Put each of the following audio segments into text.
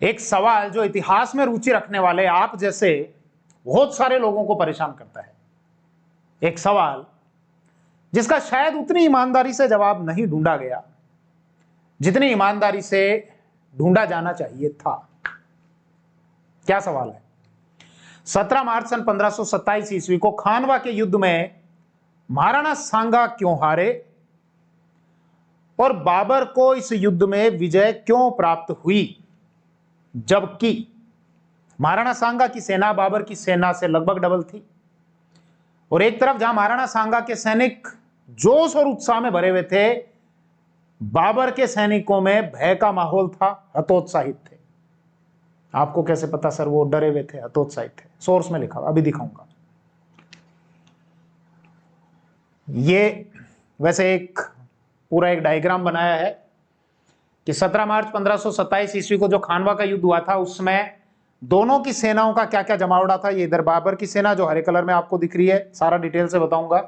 एक सवाल जो इतिहास में रुचि रखने वाले आप जैसे बहुत सारे लोगों को परेशान करता है। एक सवाल जिसका शायद उतनी ईमानदारी से जवाब नहीं ढूंढा गया जितनी ईमानदारी से ढूंढा जाना चाहिए था। क्या सवाल है? 17 मार्च सन 1527 ईस्वी को खानवा के युद्ध में महाराणा सांगा क्यों हारे और बाबर को इस युद्ध में विजय क्यों प्राप्त हुई, जबकि महाराणा सांगा की सेना बाबर की सेना से लगभग डबल थी। और एक तरफ जहां महाराणा सांगा के सैनिक जोश और उत्साह में भरे हुए थे, बाबर के सैनिकों में भय का माहौल था, हतोत्साहित थे। आपको कैसे पता सर? वो डरे हुए थे, हतोत्साहित थे, सोर्स में लिखा, अभी दिखाऊंगा। ये वैसे एक पूरा एक डायग्राम बनाया है कि 17 मार्च 1527 ईस्वी को जो खानवा का युद्ध हुआ था उसमें दोनों की सेनाओं का क्या क्या जमावड़ा था। ये इधर बाबर की सेना जो हरे कलर में आपको दिख रही है, सारा डिटेल से बताऊंगा।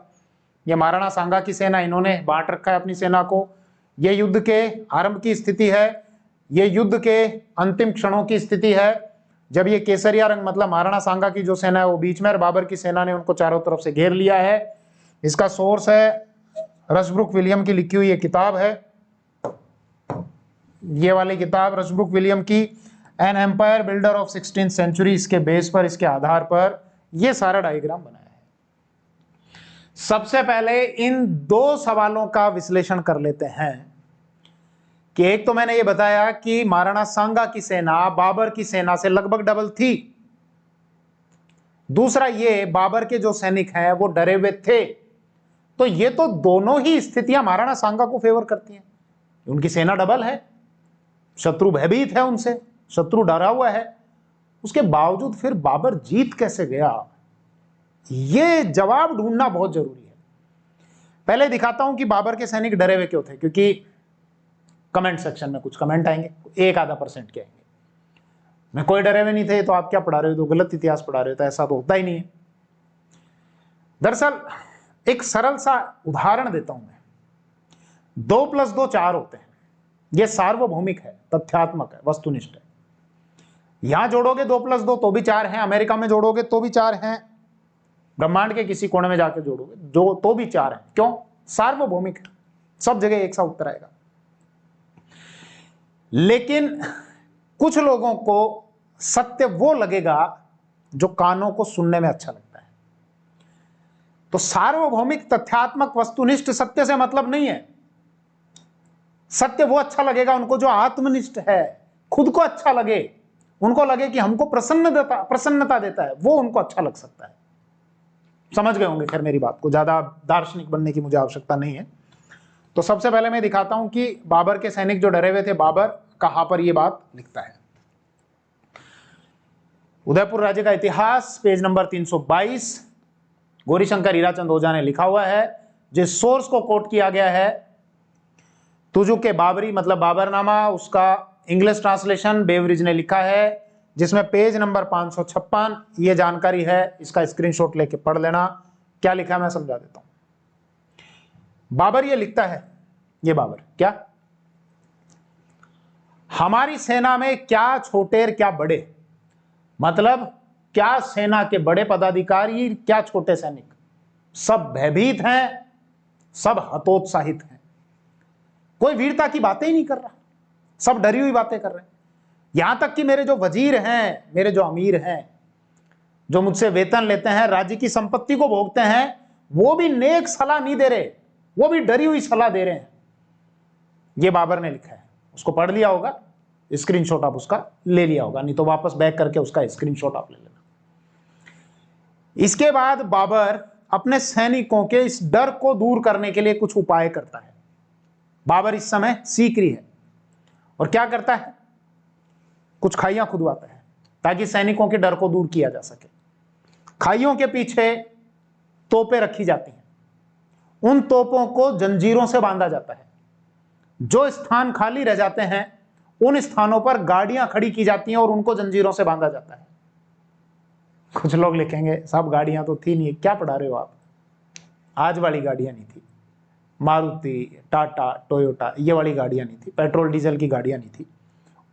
ये महाराणा सांगा की सेना, इन्होंने बांट रखा है अपनी सेना को। ये युद्ध के आरंभ की स्थिति है, ये युद्ध के अंतिम क्षणों की स्थिति है, जब ये केसरिया रंग मतलब महाराणा सांगा की जो सेना है वो बीच में और बाबर की सेना ने उनको चारों तरफ से घेर लिया है। इसका सोर्स है रशब्रुक विलियम की लिखी हुई ये किताब है, ये वाली किताब रशब्रुक विलियम की an empire builder of 16th century. इसके बेस पर, इसके आधार पर ये सारा डायग्राम बनाया है। सबसे पहले इन दो सवालों का विश्लेषण कर लेते हैं कि एक तो मैंने ये बताया कि महाराणा सांगा की सेना बाबर की सेना से लगभग डबल थी। दूसरा ये बाबर के जो सैनिक हैं वो डरे हुए थे। तो ये तो दोनों ही स्थितियां महाराणा सांगा को फेवर करती हैं। उनकी सेना डबल है, शत्रु भयभीत है उनसे, शत्रु डरा हुआ है, उसके बावजूद फिर बाबर जीत कैसे गया? ये जवाब ढूंढना बहुत जरूरी है। पहले दिखाता हूं कि बाबर के सैनिक डरे हुए क्यों थे, क्योंकि कमेंट सेक्शन में कुछ कमेंट आएंगे, 1-आधा% के आएंगे। मैं कोई डरे हुए नहीं थे तो आप क्या पढ़ा रहे हो, तो गलत इतिहास पढ़ा रहे हो, तो ऐसा तो होता ही नहीं है। दरअसल एक सरल सा उदाहरण देता हूं मैं। 2 + 2 4 होते हैं। यह सार्वभौमिक है, तथ्यात्मक है, वस्तुनिष्ठ है। यहां जोड़ोगे 2 + 2 तो भी 4 हैं, अमेरिका में जोड़ोगे तो भी 4 हैं, ब्रह्मांड के किसी कोने में जाकर जोड़ोगे जो तो भी 4 हैं। क्यों? सार्वभौमिक है, सब जगह एक सा उत्तर आएगा। लेकिन कुछ लोगों को सत्य वो लगेगा जो कानों को सुनने में अच्छा लगता है। तो सार्वभौमिक तथ्यात्मक वस्तुनिष्ठ सत्य से मतलब नहीं है। सत्य वो अच्छा लगेगा उनको जो आत्मनिष्ठ है, खुद को अच्छा लगे, उनको लगे कि हमको प्रसन्नता देता है, वो उनको अच्छा लग सकता है। समझ गए होंगे खैर मेरी बात को, ज्यादा दार्शनिक बनने की मुझे आवश्यकता नहीं है। तो सबसे पहले मैं दिखाता हूं कि बाबर के सैनिक जो डरे हुए थे, बाबर कहां पर ये बात लिखता है। उदयपुर राज्य का इतिहास, पेज नंबर 322, गौरीशंकर हीराचंद ओझा ने लिखा हुआ है। जिस सोर्स को कोट किया गया है, तुजुक के बाबरी मतलब बाबरनामा, उसका इंग्लिश ट्रांसलेशन बेवरिज ने लिखा है, जिसमें पेज नंबर 556 ये जानकारी है। इसका स्क्रीनशॉट लेके पढ़ लेना। क्या लिखा है मैं समझा देता हूं। बाबर ये लिखता है, ये बाबर क्या, हमारी सेना में क्या छोटे क्या बड़े, मतलब क्या सेना के बड़े पदाधिकारी क्या छोटे सैनिक, सब भयभीत हैं, सब हतोत्साहित हैं। कोई वीरता की बातें ही नहीं कर रहा, सब डरी हुई बातें कर रहे हैं। यहां तक कि मेरे जो वजीर हैं, मेरे जो अमीर हैं, जो मुझसे वेतन लेते हैं, राज्य की संपत्ति को भोगते हैं, वो भी नेक सलाह नहीं दे रहे, वो भी डरी हुई सलाह दे रहे हैं। ये बाबर ने लिखा है, उसको पढ़ लिया होगा, स्क्रीनशॉट आप उसका ले लिया होगा, नहीं तो वापस बैक करके उसका स्क्रीनशॉट आप ले लेना। इसके बाद बाबर अपने सैनिकों के इस डर को दूर करने के लिए कुछ उपाय करता है। बाबर इस समय सीकरी है और क्या करता है, कुछ खाइयां खुदवाता है ताकि सैनिकों के डर को दूर किया जा सके। खाइयों के पीछे तोपें रखी जाती हैं, उन तोपों को जंजीरों से बांधा जाता है। जो स्थान खाली रह जाते हैं उन स्थानों पर गाड़ियां खड़ी की जाती हैं और उनको जंजीरों से बांधा जाता है। कुछ लोग लिखेंगे साहब गाड़ियां तो थी नहीं, क्या पढ़ा रहे हो आप? आज वाली गाड़ियां नहीं थी, मारुति, टाटा, टोयोटा, ये वाली गाड़ियां नहीं थी, पेट्रोल डीजल की गाड़ियां नहीं थी।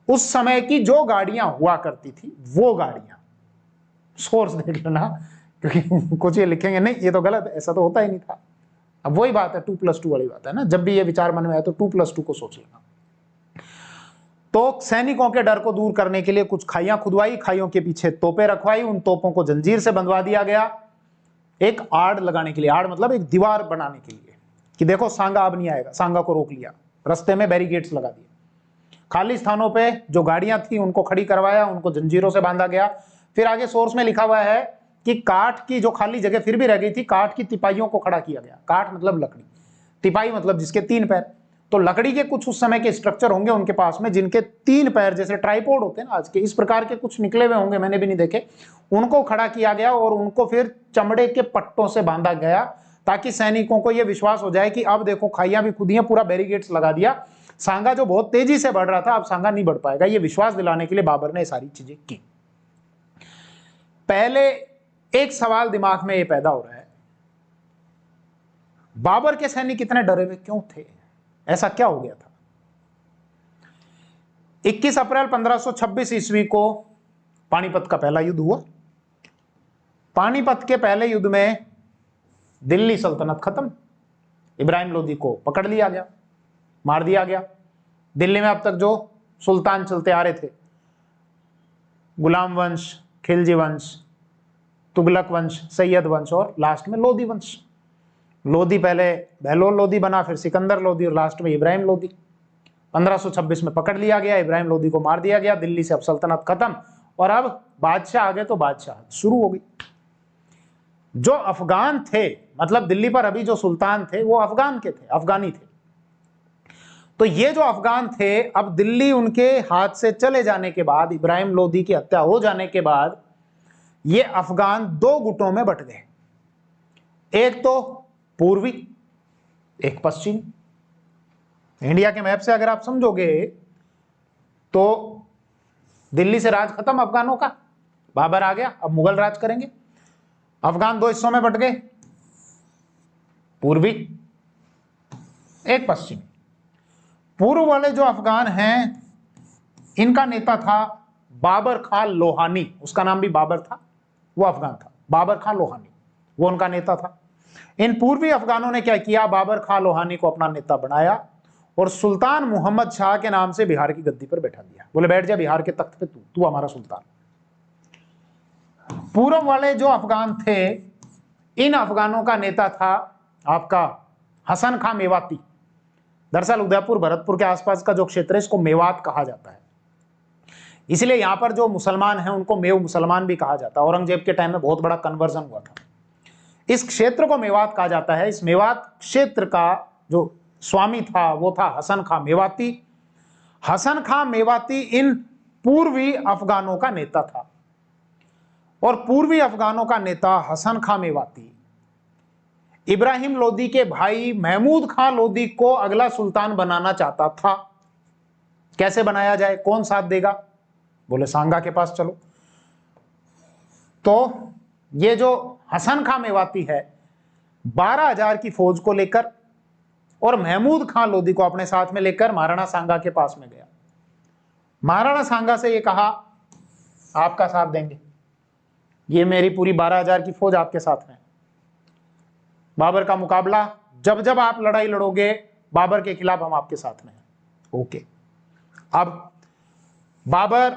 उस समय की जो गाड़ियां हुआ करती थी वो गाड़ियां, सोर्स देख लेना, क्योंकि कुछ ये लिखेंगे नहीं ये तो गलत है, ऐसा तो होता ही नहीं था। अब वही बात है 2+2 वाली बात है ना, जब भी ये विचार मन में आए तो 2+2 को सोच लेना। तो सैनिकों के डर को दूर करने के लिए कुछ खाइयां खुदवाई, खाइयों के पीछे तोपें रखवाई, उन तोपों को जंजीर से बंधवा दिया गया, एक आड़ लगाने के लिए, आड़ मतलब एक दीवार बनाने के लिए, कि देखो सांगा अब नहीं आएगा, सांगा को रोक लिया, रास्ते में बैरिकेड्स लगा दिए, खाली स्थानों पे जो गाड़ियां थी उनको खड़ी करवाया, उनको जंजीरों से बांधा गया। फिर आगे सोर्स में लिखा हुआ है कि काठ की जो खाली जगह फिर भी रह गई थी, काठ की तिपाइयों को खड़ा किया गया। काठ मतलब लकड़ी, तिपाई मतलब जिसके 3 पैर। तो लकड़ी के कुछ उस समय के स्ट्रक्चर होंगे उनके पास में जिनके 3 पैर, जैसे ट्राइपॉड होते हैं ना आज के, इस प्रकार के कुछ निकले हुए होंगे, मैंने भी नहीं देखे। उनको खड़ा किया गया और उनको फिर चमड़े के पट्टों से बांधा गया, ताकि सैनिकों को यह विश्वास हो जाए कि अब देखो खाइयां भी खुदियां, पूरा बैरिकेड्स लगा दिया, सांगा जो बहुत तेजी से बढ़ रहा था अब सांगा नहीं बढ़ पाएगा। यह विश्वास दिलाने के लिए बाबर ने सारी चीजें की। पहले एक सवाल दिमाग में यह पैदा हो रहा है, बाबर के सैनिक इतने डरे हुए क्यों थे? ऐसा क्या हो गया था? 21 अप्रैल 1526 ईस्वी को पानीपत का पहला युद्ध हुआ। पानीपत के पहले युद्ध में दिल्ली सल्तनत खत्म, इब्राहिम लोदी को पकड़ लिया गया, मार दिया गया। दिल्ली में अब तक जो सुल्तान चलते आ रहे थे, गुलाम वंश, खिलजी वंश, तुगलक वंश, सैयद वंश और लास्ट में लोदी वंश। लोदी पहले बहलोल लोदी बना, फिर सिकंदर लोदी और लास्ट में इब्राहिम लोदी। 1526 में पकड़ लिया गया, इब्राहिम लोदी को मार दिया गया, दिल्ली से अब सल्तनत खत्म और अब बादशाह आ गए। तो बादशाह शुरू हो गई। जो अफगान थे, मतलब दिल्ली पर अभी जो सुल्तान थे वो अफगान के थे, अफगानी थे। तो ये जो अफगान थे, अब दिल्ली उनके हाथ से चले जाने के बाद, इब्राहिम लोदी की हत्या हो जाने के बाद, ये अफगान 2 गुटों में बट गए, एक तो पूर्वी, एक पश्चिमी। इंडिया के मैप से अगर आप समझोगे तो दिल्ली से राज खत्म अफगानों का, बाबर आ गया, अब मुगल राज करेंगे। अफगान 2 हिस्सों में बट गए, पूर्वी, एक पश्चिमी। पूर्व वाले जो अफगान हैं, इनका नेता था बाबर खान लोहानी, उसका नाम भी बाबर था, वो अफगान था, बाबर खान लोहानी, वो उनका नेता था। इन पूर्वी अफगानों ने क्या किया, बाबर खान लोहानी को अपना नेता बनाया और सुल्तान मोहम्मद शाह के नाम से बिहार की गद्दी पर बैठा दिया। बोले बैठ जा बिहार के तख्त पे, तू हमारा सुल्तान। पूर्व वाले जो अफगान थे, इन अफगानों का नेता था आपका हसन खां मेवाती। दरअसल उदयपुर भरतपुर के आसपास का जो क्षेत्र है इसको मेवात कहा जाता है, इसलिए यहां पर जो मुसलमान हैं उनको मेव मुसलमान भी कहा जाता है। औरंगजेब के टाइम में बहुत बड़ा कन्वर्जन हुआ था। इस क्षेत्र को मेवात कहा जाता है। इस मेवात क्षेत्र का जो स्वामी था वो था हसन खां मेवाती। हसन खां मेवाती इन पूर्वी अफगानों का नेता था और पूर्वी अफगानों का नेता हसन खां मेवाती इब्राहिम लोदी के भाई महमूद खां लोदी को अगला सुल्तान बनाना चाहता था। कैसे बनाया जाए, कौन साथ देगा? बोले सांगा के पास चलो। तो ये जो हसन खां मेवाती है 12,000 की फौज को लेकर और महमूद खां लोदी को अपने साथ में लेकर महाराणा सांगा के पास में गया। महाराणा सांगा से ये कहा आपका साथ देंगे, ये मेरी पूरी 12,000 की फौज आपके साथ में। बाबर का मुकाबला, जब जब आप लड़ाई लड़ोगे बाबर के खिलाफ हम आपके साथ में हैं। ओके। अब बाबर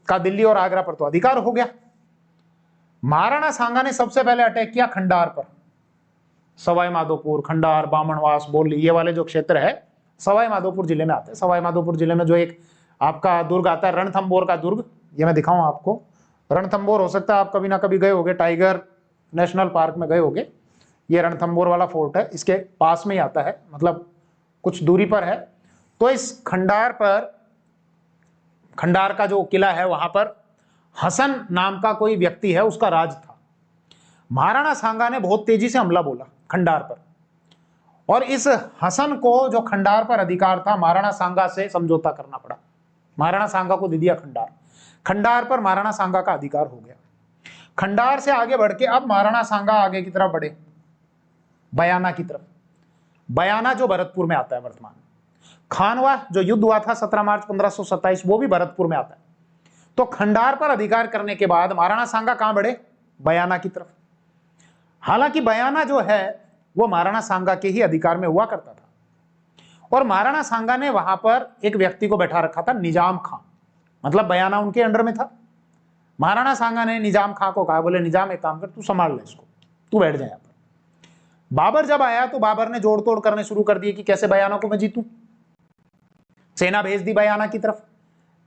का दिल्ली और आगरा पर तो अधिकार हो गया। महाराणा सांगा ने सबसे पहले अटैक किया खंडार पर। सवाई माधोपुर, खंडार, बामणवास, बोली, ये वाले जो क्षेत्र है सवाई माधोपुर जिले में आते हैं। सवाई माधोपुर जिले में जो एक आपका दुर्ग आता है रणथंबोर का दुर्ग, ये मैं दिखाऊं आपको। रणथंबोर हो सकता है आप कभी ना कभी गए होगे, टाइगर नेशनल पार्क में गए होगे। ये रणथंबोर वाला फोर्ट है, इसके पास में ही आता है, मतलब कुछ दूरी पर है। तो इस खंडार पर, खंडार का जो किला है वहां पर हसन नाम का कोई व्यक्ति है, उसका राज था। महाराणा सांगा ने बहुत तेजी से हमला बोला खंडार पर और इस हसन को जो खंडार पर अधिकार था महाराणा सांगा से समझौता करना पड़ा। महाराणा सांगा को दे दिया खंडार। खंडार पर महाराणा सांगा का अधिकार हो गया। खंडार से आगे बढ़ के अब महाराणा सांगा आगे की तरफ बढ़े, बयाना की तरफ। बयाना जो भरतपुर में आता है वर्तमान। खानवा जो युद्ध हुआ था 17 मार्च 1527, वो भी भरतपुर में आता है। तो खंडार पर अधिकार करने के बाद महाराणा सांगा कहां बढ़े? बयाना की तरफ। हालांकि बयाना जो है वो महाराणा सांगा के ही अधिकार में हुआ करता था, और महाराणा सांगा ने वहां पर एक व्यक्ति को बैठा रखा था, निजाम खां, मतलब बयाना उनके अंडर में था। महाराणा सांगा ने निजाम खां को कहा, बोले निजाम एक काम कर, तू संभाल ले इसको, तू बैठ जाए यहां पर। बाबर जब आया तो बाबर ने जोड़ तोड़ करने शुरू कर दिए कि कैसे बयाना को मैं जीतूं। सेना भेज दी बयाना की तरफ।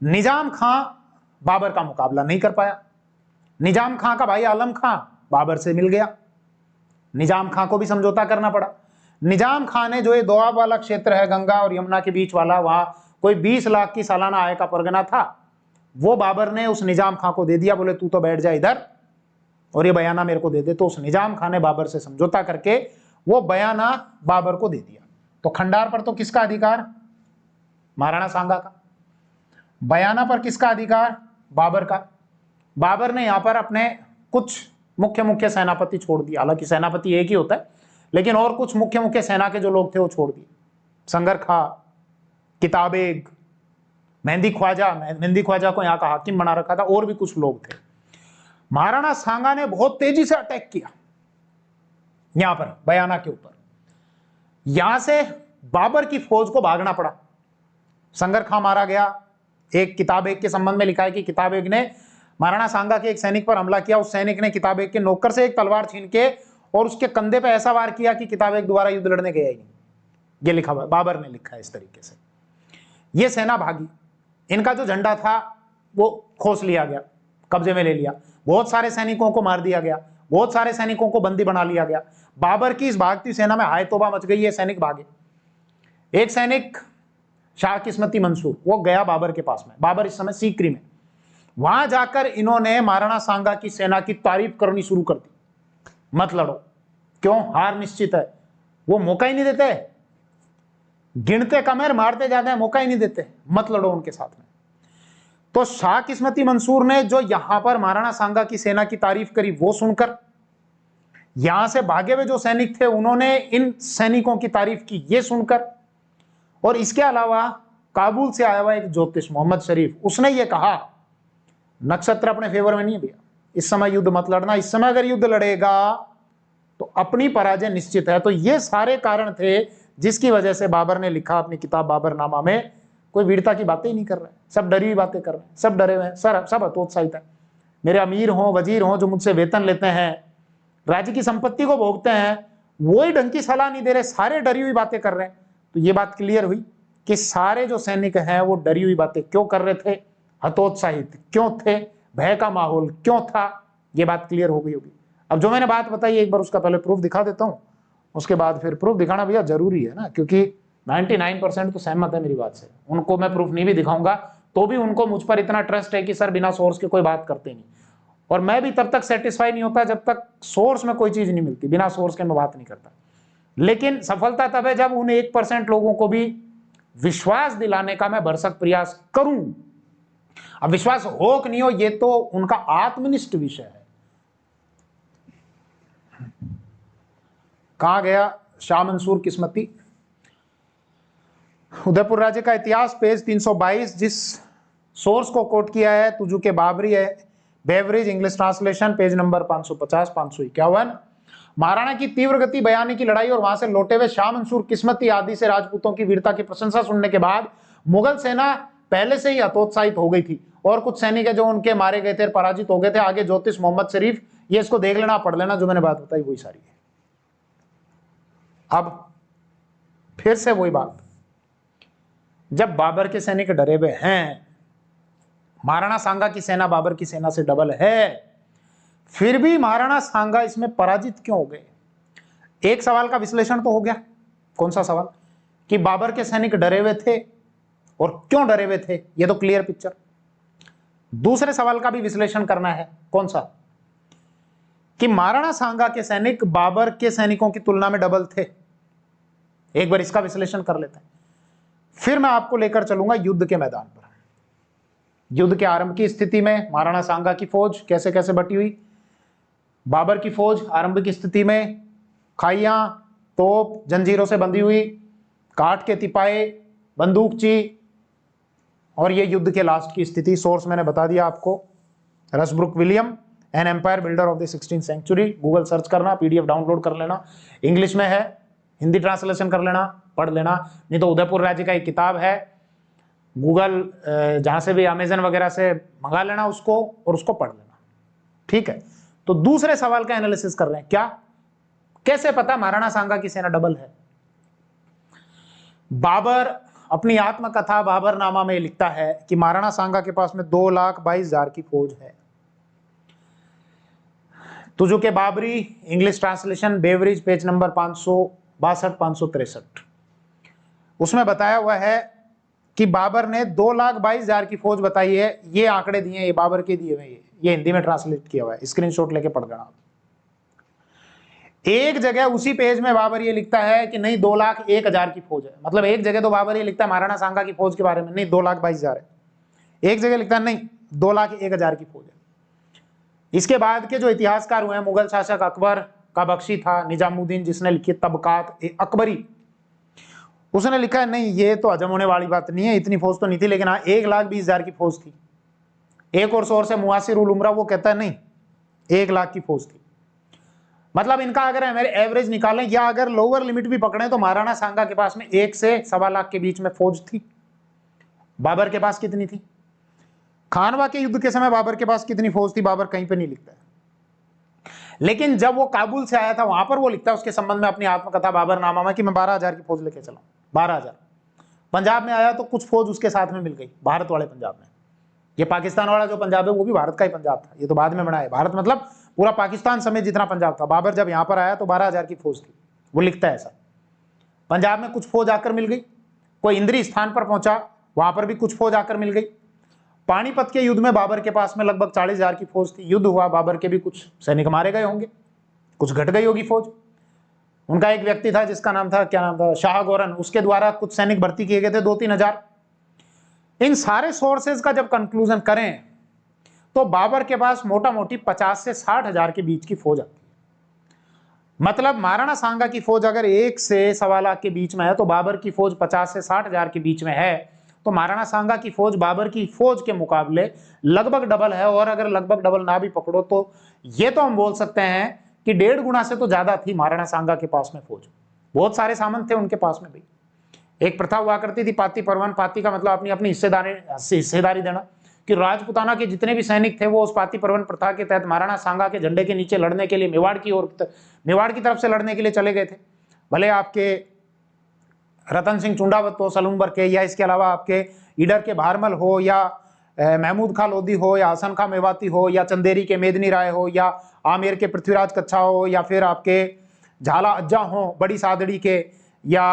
निजाम खां बाबर का मुकाबला नहीं कर पाया। निजाम खां का भाई आलम खां बाबर से मिल गया, निजाम खां को भी समझौता करना पड़ा। निजाम खां ने जो ये दोआब वाला क्षेत्र है, गंगा और यमुना के बीच वाला, वहां कोई 20 लाख की सालाना आय का परगना था, वो बाबर ने उस निजाम खां को दे दिया। बोले तू तो बैठ जा इधर और ये बयाना मेरे को दे दे। तो उस निजाम खां ने बाबर से समझौता करके वो बयाना बाबर को दे दिया। तो खंडार पर तो किसका अधिकार? महाराणा सांगा का। बयाना पर किसका अधिकार? बाबर का। बाबर ने यहां पर अपने कुछ मुख्य मुख्य सेनापति छोड़ दिया, हालांकि सेनापति एक ही होता है, लेकिन और कुछ मुख्य मुख्य सेना के जो लोग थे वो छोड़ दिए। संगर खां, किताबेग, मेहंदी ख्वाजा को यहाँ का हाकिम बना रखा था, और भी कुछ लोग थे। महाराणा सांगा ने बहुत तेजी से अटैक किया यहां पर बयाना के ऊपर। यहां से बाबर की फौज को भागना पड़ा। संगर खां मारा गया। एक किताबेग के संबंध में लिखा है कि किताबेग ने महाराणा सांगा के एक सैनिक पर हमला किया। उस सैनिक ने किताबेग के नौकर से एक तलवार छीन के और उसके कंधे पे ऐसा वार किया कि किताबेग दोबारा युद्ध लड़ने गया ही नहीं। ये लिखा हुआ बाबर ने लिखा है इस तरीके से। ये सेना भागी। इनका जो झंडा था वो खोस लिया गया, कब्जे में ले लिया। बहुत सारे सैनिकों को मार दिया गया, बहुत सारे सैनिकों को बंदी बना लिया गया। बाबर की इस भागती सेना में हाय तौबा मच गई। ये सैनिक भागे। एक सैनिक शाह किस्मती मंसूर, वो गया बाबर के पास में। बाबर इस समय सीकरी में। वहां जाकर इन्होंने महाराणा सांगा की सेना की तारीफ करनी शुरू कर दी। मत लड़ो, क्यों? हार निश्चित है। वो मौका ही नहीं देते, गिनते कम है, मारते ज्यादा है, मौका ही नहीं देते। मत लड़ो उनके साथ में। तो शाह किस्मती मंसूर ने जो यहां पर महाराणा सांगा की सेना की तारीफ करी, वो सुनकर यहां से भागे हुए जो सैनिक थे उन्होंने इन सैनिकों की तारीफ की, ये सुनकर। और इसके अलावा काबुल से आया हुआ एक ज्योतिष मोहम्मद शरीफ, उसने ये कहा नक्षत्र अपने फेवर में नहीं है भैया, इस समय युद्ध मत लड़ना। इस समय अगर युद्ध लड़ेगा तो अपनी पराजय निश्चित है। तो ये सारे कारण थे जिसकी वजह से बाबर ने लिखा अपनी किताब बाबरनामा में, कोई वीरता की बातें ही नहीं कर रहे, सब डरी हुई बातें कर रहे हैं, सब डरे हुए हैं, सब हतोत्साहित है। मेरे अमीर हों, वजीर हों, जो मुझसे वेतन लेते हैं, राज्य की संपत्ति को भोगते हैं, वो ही ढंग की सलाह नहीं दे रहे, सारे डरी हुई बातें कर रहे हैं। तो ये बात क्लियर हुई कि सारे जो सैनिक हैं वो डरी हुई बातें क्यों कर रहे थे, हतोत्साहित क्यों थे, भय का माहौल क्यों था। ये बात क्लियर हो गई होगी। अब जो मैंने बात बताई एक बार उसका पहले प्रूफ दिखा देता हूं, उसके बाद फिर प्रूफ दिखाना भैया जरूरी है ना, क्योंकि 99% तो सहमत है मेरी बात से। उनको मैं प्रूफ नहीं भी दिखाऊंगा तो भी उनको मुझ पर इतना ट्रस्ट है कि सर बिना सोर्स के कोई बात करते नहीं। और मैं भी तब तक सेटिस्फाई नहीं होता जब तक सोर्स में कोई चीज नहीं मिलती। बिना सोर्स के मैं बात नहीं करता। लेकिन सफलता तब है जब उन 1% लोगों को भी विश्वास दिलाने का मैं भरसक प्रयास करूं। अब विश्वास हो कि नहीं हो ये तो उनका आत्मनिष्ठ विषय है। कहां गया शाह मंसूर किस्मती? उदयपुर राज्य का इतिहास पेज 322, जिस सोर्स को कोट किया है तुजू के बाबरी है, beverage English translation, page number 550 551। Maharana की तीव्र गति, बयानी की लड़ाई और वहां से लौटे हुए शाह मंसूर किस्मती आदि से राजपूतों की वीरता की प्रशंसा सुनने के बाद मुगल सेना पहले से ही हतोत्साहित हो गई थी। और कुछ सैनिक है जो उनके मारे गए थे, पराजित हो गए थे। आगे ज्योतिष मोहम्मद शरीफ, ये इसको देख लेना, पढ़ लेना, जो मैंने बात बताई वही सारी है। अब फिर से वही बात, जब बाबर के सैनिक डरे हुए हैं, महाराणा सांगा की सेना बाबर की सेना से डबल है, फिर भी महाराणा सांगा इसमें पराजित क्यों हो गए? एक सवाल का विश्लेषण तो हो गया। कौन सा सवाल? कि बाबर के सैनिक डरे हुए थे, और क्यों डरे हुए थे, ये तो क्लियर पिक्चर। दूसरे सवाल का भी विश्लेषण करना है। कौन सा? कि महाराणा सांगा के सैनिक बाबर के सैनिकों की तुलना में डबल थे। एक बार इसका विश्लेषण कर लेते हैं, फिर मैं आपको लेकर चलूंगा युद्ध के मैदान पर। युद्ध के आरंभ की स्थिति में महाराणा सांगा की फौज कैसे कैसे बटी हुई, बाबर की फौज आरंभ की स्थिति में खाइयां, तोप, जंजीरों से बंधी हुई, काठ के तिपाए, बंदूकची, और ये युद्ध के लास्ट की स्थिति। सोर्स मैंने बता दिया आपको, Rushbrook William, an empire builder of the 16th century. Google search करना, पीडीएफ डाउनलोड कर लेना, इंग्लिश में है, हिंदी ट्रांसलेशन कर लेना, पढ़ लेना। नहीं तो उदयपुर राज्य का एक किताब है, गूगल जहां से भी अमेजन वगैरह से मंगा लेना उसको और उसको पढ़ लेना, ठीक है। तो दूसरे सवाल का एनालिसिस कर रहे हैं, क्या कैसे पता महाराणा सांगा की सेना डबल है। बाबर अपनी आत्मकथा बाबरनामा में लिखता है कि महाराणा सांगा के पास में 2,22,000 की फौज है। तुजो के Babri, English translation, beverage, page number 562-563, उसमें बताया हुआ है कि बाबर ने 2,22,000 की फौज बताई है। ये आंकड़े दिए, ये बाबर के दिए हुए, ये हिंदी में ट्रांसलेट किया हुआ है, स्क्रीनशॉट लेके पढ़ लेना। एक जगह उसी पेज में बाबर ये लिखता है कि नहीं 2,01,000 की फौज है। मतलब एक जगह तो बाबर ये लिखता है महाराणा सांगा की फौज के बारे में, नहीं 2,22,000 है। एक जगह लिखता है नहीं 2,01,000 की फौज है। इसके बाद के जो इतिहासकार हुए हैं, मुगल शासक अकबर का बख्शी था, निजामुद्दीन जिसने लिखी तबकात अकबरी, उसने लिखा है नहीं ये तो हजम होने वाली बात नहीं है, इतनी फौज तो नहीं थी, लेकिन हाँ 1,20,000 की फौज थी। एक और सोर्स है मुआसिर उल उमरा, वो कहता है नहीं 1,00,000 की फौज थी। मतलब इनका अगर हमारे एवरेज निकालें या अगर लोअर लिमिट भी पकड़े तो महाराणा सांगा के पास में 1 से 1,25,000 के बीच में फौज थी। बाबर के पास कितनी थी? खानवा के युद्ध के समय बाबर के पास कितनी फौज थी बाबर कहीं पे नहीं लिखता है, लेकिन जब वो काबुल से आया था वहां पर वो लिखता है उसके संबंध में अपनी आत्मकथा बाबरनामा में कि मैं 12,000 की फौज लेके चला, 12,000। पंजाब में आया तो कुछ फौज उसके साथ में मिल गई, भारत वाले पंजाब में। ये पाकिस्तान वाला जो पंजाब है वो भी भारत का ही पंजाब था, ये तो बाद में बना है। भारत मतलब पूरा पाकिस्तान समेत जितना पंजाब था। बाबर जब यहां पर आया तो 12,000 की फौज थी, वो लिखता है ऐसा। पंजाब में कुछ फौज आकर मिल गई, कोई इंद्री स्थान पर पहुंचा, वहां पर भी कुछ फौज आकर मिल गई। पानीपत के युद्ध में बाबर के पास में लगभग 40,000 की फौज थी। युद्ध हुआ, बाबर के भी कुछ सैनिक मारे गए होंगे, कुछ घट गई होगी फौज। उनका एक व्यक्ति था जिसका नाम था, क्या नाम था, शाह गौरन, उसके द्वारा कुछ सैनिक भर्ती किए गए थे 2-3 हजार। इन सारे सोर्सेज का जब कंक्लूजन करें तो बाबर के पास मोटा मोटी 50 से 60,000 के बीच की फौज आती है। मतलब महाराणा सांगा की फौज अगर 1 से 1,25,000 के बीच में है तो बाबर की फौज 50 से 60,000 के बीच में है। तो महाराणा सांगा की फौज बाबर की फौज के मुकाबले लगभग डबल है, और अगर लगभग डबल ना भी पकड़ो तो ये तो हम बोल सकते हैं कि 1.5 गुना से तो ज्यादा थी महाराणा सांगा के पास में फौज। बहुत सारे सामंत थे उनके पास में भी। एक प्रथा हुआ करती थी पाती परवन, पाती का मतलब अपनी अपनी हिस्सेदारी देना, कि राजपुताना के जितने भी सैनिक थे वो उस पाती परवन प्रथा के तहत महाराणा सांगा के झंडे के नीचे लड़ने के लिए मेवाड़ की तरफ से लड़ने के लिए चले गए थे। भले आपके रतन सिंह चुंडावत हो सलूम्बर के, या इसके अलावा आपके ईडर के भारमल हो, या महमूद खां लोधी हो, या हसन खां मेवाती हो, या चंदेरी के मेदनी राय हो, या आमेर के पृथ्वीराज कच्छा हो, या फिर आपके झाला अज्जा हो बड़ी सादड़ी के, या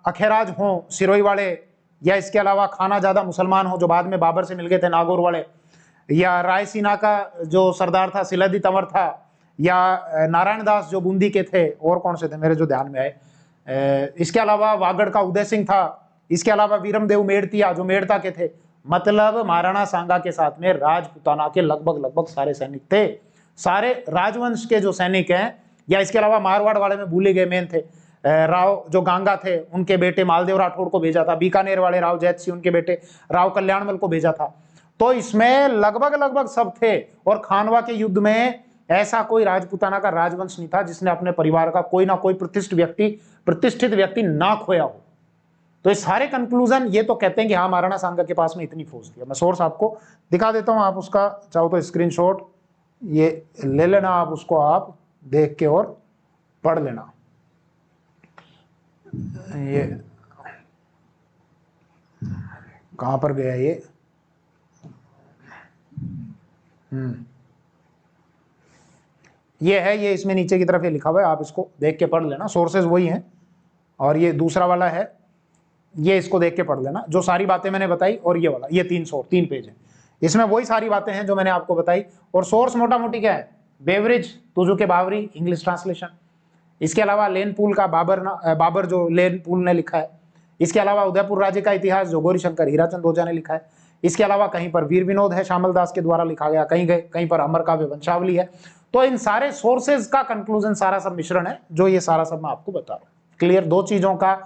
अखेराज हो सिरोही वाले, या इसके अलावा खाना ज्यादा मुसलमान हो जो बाद में बाबर से मिल गए थे नागौर वाले, या रायसीना का जो सरदार था सिलदी तंवर था, या नारायण दास जो बूंदी के थे, और कौन से थे मेरे जो ध्यान में आए, इसके अलावा वागड़ का उदय सिंह था, इसके अलावा वीरमदेव मेड़तिया जो मेड़ता के थे। मतलब महाराणा सांगा के साथ में राजपुताना के लगभग सारे सैनिक थे। सारे राजवंश के जो सैनिक हैं, या इसके अलावा मारवाड़ वाले में भूले गए मेन थे, राव जो गांगा थे उनके बेटे मालदेव राठौड़ को भेजा था, बीकानेर वाले राव जैत सिंह उनके बेटे राव कल्याणमल को भेजा था। तो इसमें लगभग सब थे। और खानवा के युद्ध में ऐसा कोई राजपुताना का राजवंश नहीं था जिसने अपने परिवार का कोई ना कोई प्रतिष्ठित व्यक्ति ना खोया हो। तो ये सारे कंक्लूजन ये तो कहते हैं कि हाँ महाराणा सांगा के पास में इतनी फौज थी। मैं सोर्स आपको दिखा देता हूं, आप उसका चाहो तो स्क्रीनशॉट ये ले लेना, आप उसको आप देख के और पढ़ लेना। ये कहां पर गया ये, ये है, ये इसमें नीचे की तरफ ये लिखा हुआ है, आप इसको देख के पढ़ लेना। सोर्सेज वही हैं, और ये दूसरा वाला है, ये इसको देख के पढ़ लेना। जो सारी बातें मैंने बताई, और ये वाला, ये 3 पेज है, इसमें वही सारी बातें हैं जो मैंने आपको बताई। और सोर्स मोटा मोटी क्या है, बेवरेज, तुजो के बाबरी, इंग्लिश ट्रांसलेशन। इसके अलावा लेनपूल का बाबर जो लेनपूल ने लिखा है। इसके अलावा उदयपुर राज्य का इतिहास जो गौरीशंकर हीराचंद ओझा ने लिखा है। इसके अलावा कहीं पर वीर विनोद है शामल दास के द्वारा लिखा गया, कहीं पर अमर काव्य वंशावली है। तो इन सारे सोर्सेज का कंक्लूजन सारा सब मिश्रण है जो ये सारा सब मैं आपको बता रहा हूं। क्लियर, 2 चीजों का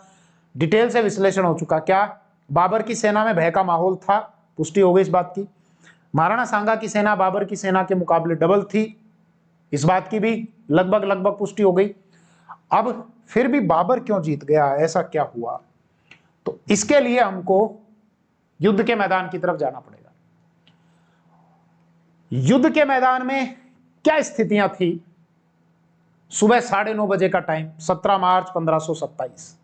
डिटेल से विश्लेषण हो चुका। क्या बाबर की सेना में भय का माहौल था, पुष्टि हो गई इस बात की। महाराणा सांगा की सेना बाबर की सेना के मुकाबले डबल थी, इस बात की भी लगभग पुष्टि हो गई। अब फिर भी बाबर क्यों जीत गया, ऐसा क्या हुआ? तो इसके लिए हमको युद्ध के मैदान की तरफ जाना पड़ेगा। युद्ध के मैदान में क्या स्थितियां थी? सुबह 9:30 बजे का टाइम, 17 मार्च 1527।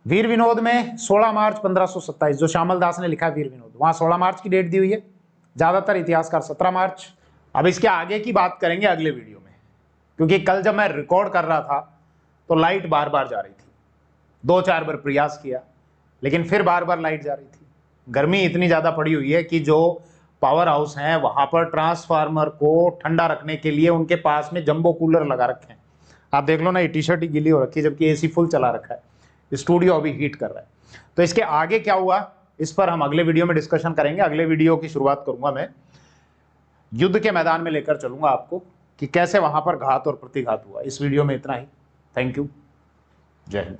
वीर विनोद में 16 मार्च 1527, जो श्यामल दास ने लिखा है वीर विनोद, वहां 16 मार्च की डेट दी हुई है, ज्यादातर इतिहासकार 17 मार्च। अब इसके आगे की बात करेंगे अगले वीडियो में, क्योंकि कल जब मैं रिकॉर्ड कर रहा था तो लाइट बार बार जा रही थी, 2-4 बार प्रयास किया लेकिन फिर बार बार लाइट जा रही थी। गर्मी इतनी ज्यादा पड़ी हुई है कि जो पावर हाउस हैं वहां पर ट्रांसफार्मर को ठंडा रखने के लिए उनके पास में जंबो कूलर लगा रखे हैं। आप देख लो ना, ये टी शर्ट ही गीली हो रखी है जबकि एसी फुल चला रखा है, स्टूडियो अभी हीट कर रहा है। तो इसके आगे क्या हुआ इस पर हम अगले वीडियो में डिस्कशन करेंगे। अगले वीडियो की शुरुआत करूंगा मैं, युद्ध के मैदान में लेकर चलूंगा आपको कि कैसे वहां पर घात और प्रतिघात हुआ। इस वीडियो में इतना ही। थैंक यू, जय हिंद।